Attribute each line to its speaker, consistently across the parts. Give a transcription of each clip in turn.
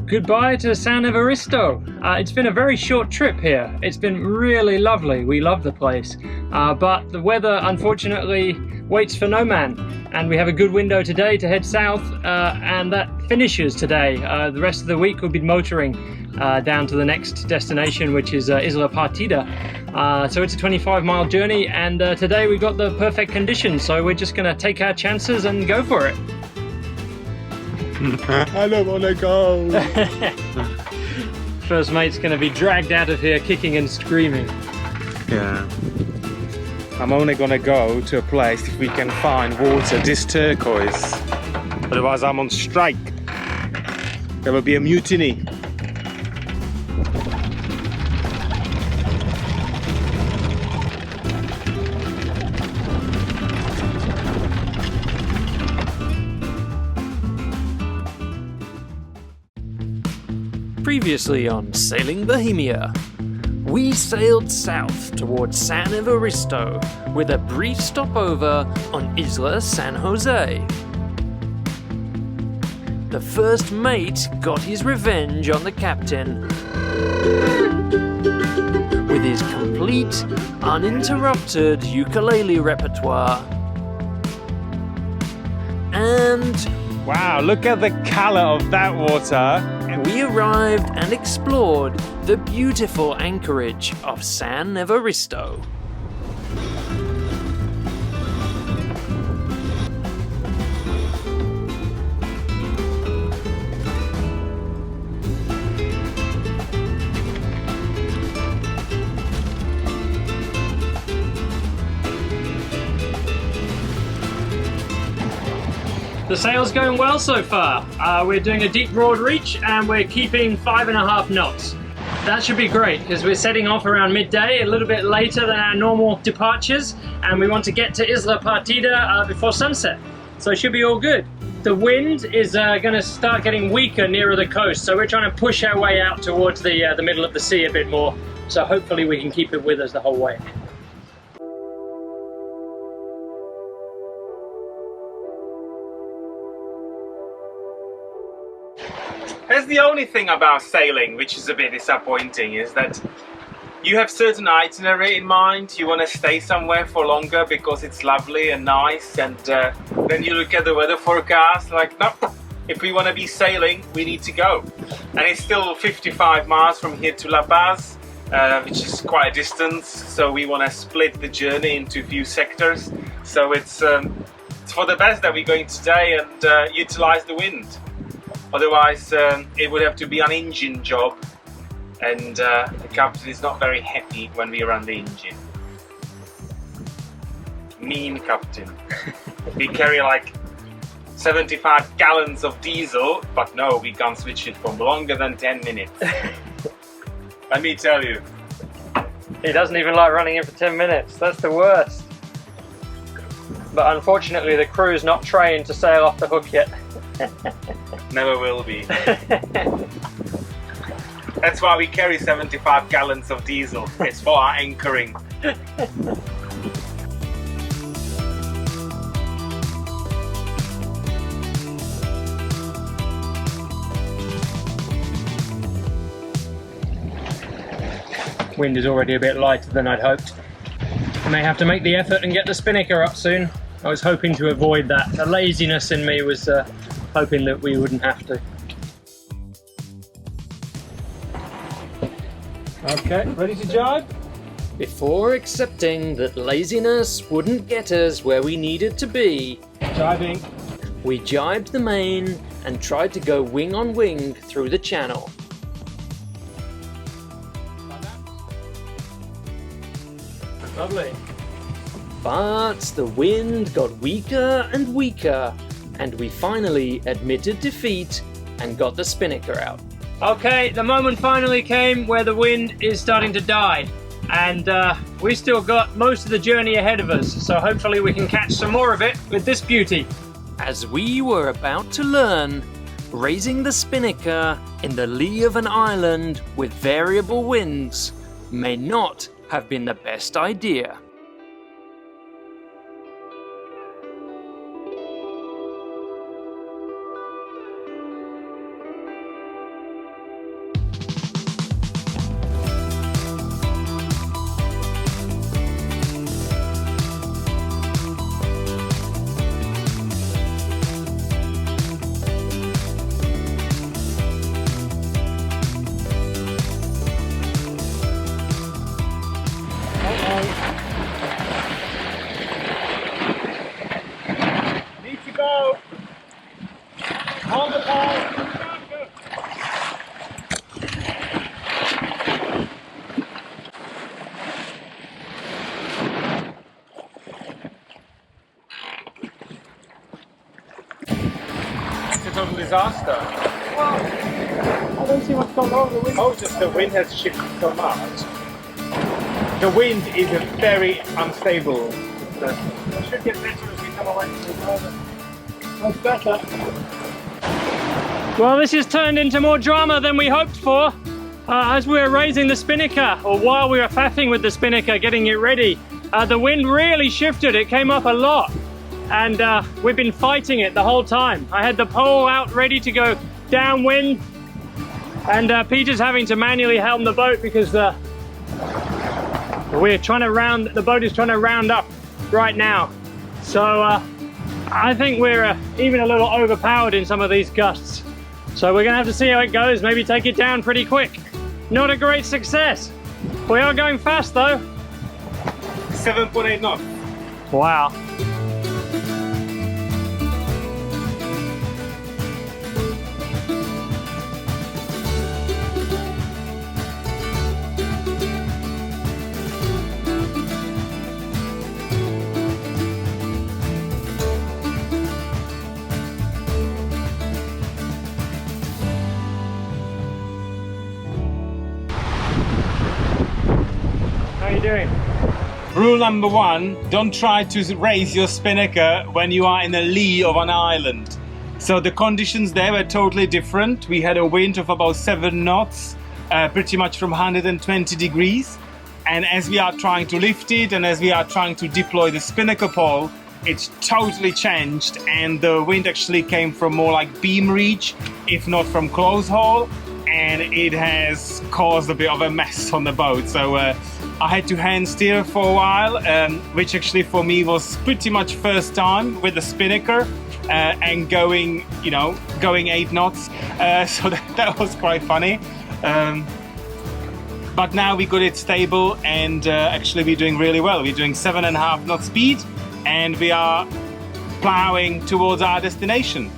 Speaker 1: Goodbye to San Evaristo. It's been a very short trip here. It's been really lovely. We love the place. But the weather, unfortunately, waits for no man. And we have a good window today to head south, and that finishes today. The rest of the week we'll be motoring down to the next destination, which is Isla Partida. So it's a 25-mile journey, and today we got the perfect conditions, so we're just going to take our chances and go for it.
Speaker 2: I don't want to go.
Speaker 1: First mate's going to be dragged out of here kicking and screaming.
Speaker 2: Yeah. I'm only going to go to a place if we can find water this turquoise. Otherwise I'm on strike. There will be a mutiny.
Speaker 1: Previously on Sailing Bohemia, we sailed south towards San Evaristo with a brief stopover on Isla San Jose. The first mate got his revenge on the captain with his complete, uninterrupted ukulele repertoire. And
Speaker 2: wow, look at the colour of that water.
Speaker 1: We arrived and explored the beautiful anchorage of San Evaristo. The sail's going well so far. We're doing a deep broad reach and we're keeping 5.5 knots. That should be great because we're setting off around midday, a little bit later than our normal departures, and we want to get to Isla Partida before sunset. So it should be all good. The wind is going to start getting weaker nearer the coast, so we're trying to push our way out towards the middle of the sea a bit more. So hopefully we can keep it with us the whole way.
Speaker 2: That's the only thing about sailing which is a bit disappointing, is that you have certain itinerary in mind. You want to stay somewhere for longer because it's lovely and nice, and then you look at the weather forecast like, no, if we want to be sailing we need to go. And it's still 55 miles from here to La Paz, which is quite a distance, so we want to split the journey into a few sectors. So it's for the best that we're going today and utilize the wind. Otherwise, it would have to be an engine job, and the captain is not very happy when we run the engine. Mean captain. We carry like 75 gallons of diesel, but no, we can't switch it for longer than 10 minutes. Let me tell you.
Speaker 1: He doesn't even like running it for 10 minutes. That's the worst. But unfortunately, the crew's not trained to sail off the hook yet.
Speaker 2: Never will be. That's why we carry 75 gallons of diesel. It's for our anchoring.
Speaker 1: Wind is already a bit lighter than I'd hoped. I may have to make the effort and get the Spinnaker up soon. I was hoping to avoid that. The laziness in me was hoping that we wouldn't have to.
Speaker 2: Okay, ready to jibe?
Speaker 1: Before accepting that laziness wouldn't get us where we needed to be,
Speaker 2: Jibing.
Speaker 1: we jibed the main and tried to go wing on wing through the channel.
Speaker 2: Lovely.
Speaker 1: But the wind got weaker and weaker, and we finally admitted defeat and got the Spinnaker out. Okay, the moment finally came where the wind is starting to die, and we still got most of the journey ahead of us, so hopefully we can catch some more of it with this beauty. As we were about to learn, raising the Spinnaker in the lee of an island with variable winds may not have been the best idea.
Speaker 2: It's a total disaster.
Speaker 1: Well, I don't see what's going on with the wind.
Speaker 2: Oh, just the wind has shifted so much. The wind is a very unstable.
Speaker 1: It should get better as we come away from the weather. Much better. Well, this has turned into more drama than we hoped for. As we were raising the Spinnaker, or while we were faffing with the Spinnaker, getting it ready, the wind really shifted. It came up a lot. And we've been fighting it the whole time. I had the pole out ready to go downwind. And Peter's having to manually helm the boat because the boat is trying to round up right now. So I think we're even a little overpowered in some of these gusts. So we're gonna have to see how it goes, maybe take it down pretty quick. Not a great success. We are going fast though.
Speaker 2: 7.8 knots.
Speaker 1: Wow. How are you doing?
Speaker 2: Rule number 1, don't try to raise your Spinnaker when you are in the lee of an island. So the conditions there were totally different. We had a wind of about 7 knots, pretty much from 120 degrees. And as we are trying to lift it and as we are trying to deploy the Spinnaker pole, it's totally changed, and the wind actually came from more like beam reach, if not from close haul, and it has caused a bit of a mess on the boat. So I had to hand steer for a while, which actually for me was pretty much first time with the Spinnaker and going 8 knots. So that was quite funny. But now we got it stable, and actually we're doing really well. We're doing 7.5 knot speed, and we are plowing towards our destination.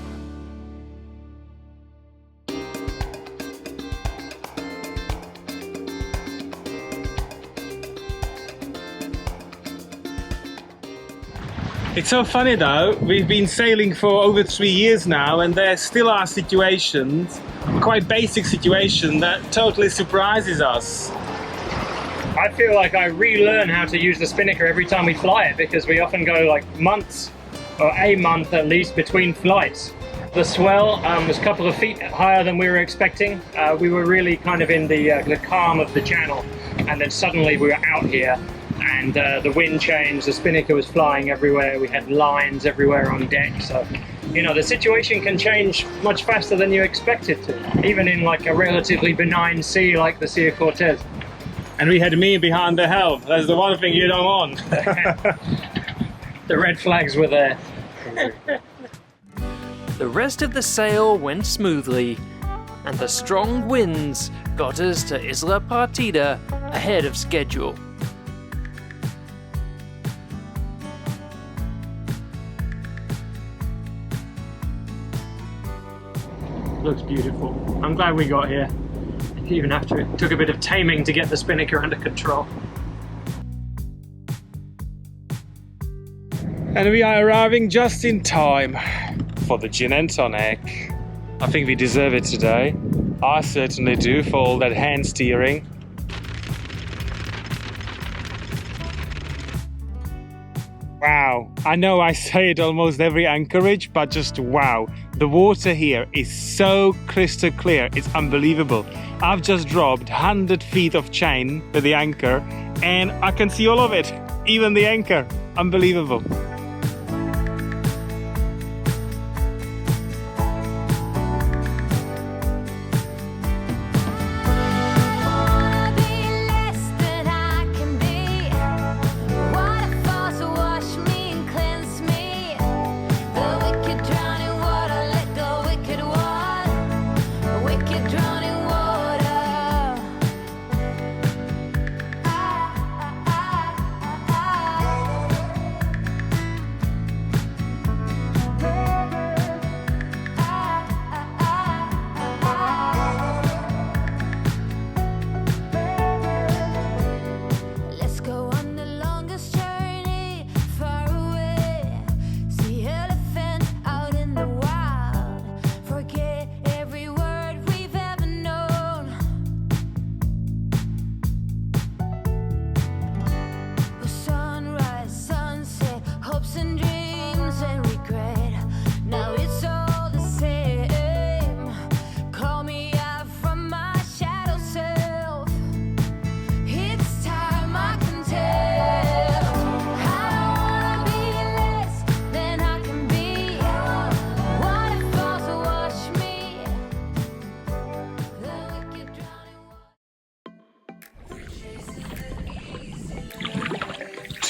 Speaker 2: It's so funny though, we've been sailing for over 3 years now, and there still are situations, quite basic situation, that totally surprises us.
Speaker 1: I feel like I relearn how to use the Spinnaker every time we fly it, because we often go like months, or a month at least, between flights. The swell was a couple of feet higher than we were expecting. We were really kind of in the calm of the channel, and then suddenly we were out here. And the wind changed, the Spinnaker was flying everywhere, we had lines everywhere on deck, so the situation can change much faster than you expect it to, even in like a relatively benign sea like the Sea of Cortez.
Speaker 2: And we had me behind the helm. That's the one thing you don't want.
Speaker 1: The red flags were there.
Speaker 3: The rest of the sail went smoothly, and the strong winds got us to Isla Partida ahead of schedule.
Speaker 1: Looks beautiful. I'm glad we got here. Even after it took a bit of taming to get the Spinnaker under control.
Speaker 2: And we are arriving just in time for the gin and tonic. I think we deserve it today. I certainly do, for all that hand steering. Wow, I know I say it almost every anchorage, but just wow. The water here is so crystal clear, it's unbelievable. I've just dropped 100 feet of chain with the anchor, and I can see all of it, even the anchor. Unbelievable.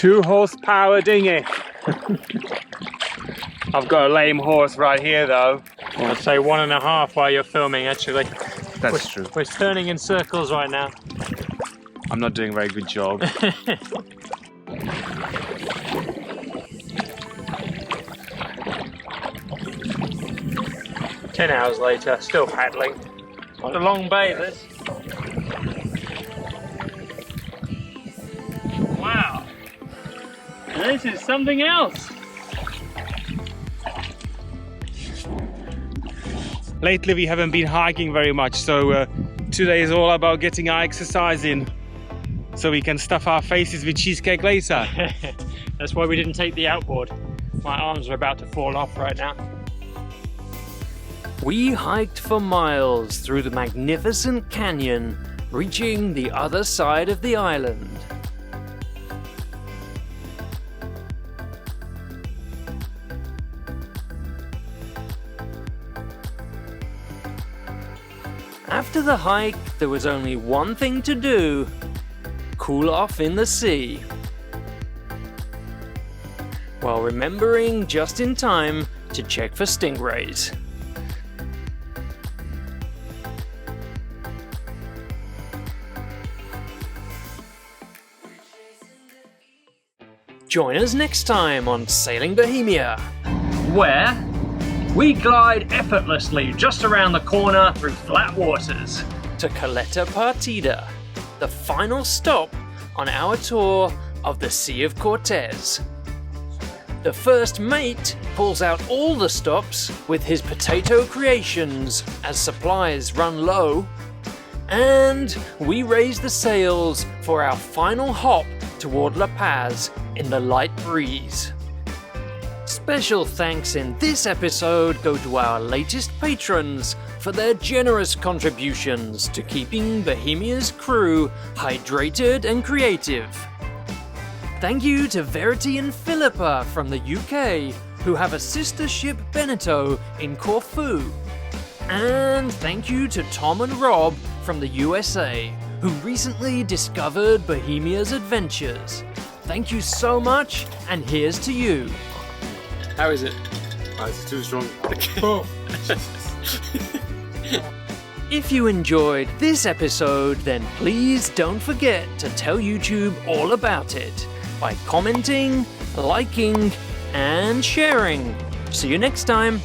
Speaker 2: 2-horsepower dinghy. I've got a lame horse right here though.
Speaker 1: I'd say 1.5 while you're filming, actually.
Speaker 2: That's true.
Speaker 1: We're turning in circles right now.
Speaker 2: I'm not doing a very good job.
Speaker 1: 10 hours later, still paddling. What a long bay this. Wow. This is something else.
Speaker 2: Lately we haven't been hiking very much, so today is all about getting our exercise in so we can stuff our faces with cheesecake later.
Speaker 1: That's why we didn't take the outboard. My arms are about to fall off right now.
Speaker 3: We hiked for miles through the magnificent canyon, reaching the other side of the island. After the hike, there was only one thing to do: cool off in the sea. While remembering just in time to check for stingrays. Join us next time on Sailing Bohemia,
Speaker 1: Where we glide effortlessly just around the corner through flat waters.
Speaker 3: to Partida, the final stop on our tour of the Sea of Cortez. The first mate pulls out all the stops with his potato creations as supplies run low, and we raise the sails for our final hop toward La Paz in the light breeze. Special thanks in this episode go to our latest patrons for their generous contributions to keeping Bohemia's crew hydrated and creative. Thank you to Verity and Philippa from the UK, who have a sister ship Beneteau in Corfu. And thank you to Tom and Rob from the USA, who recently discovered Bohemia's adventures. Thank you so much, and here's to you.
Speaker 1: How is it?
Speaker 2: It's too strong.
Speaker 3: If you enjoyed this episode, then please don't forget to tell YouTube all about it by commenting, liking, and sharing. See you next time.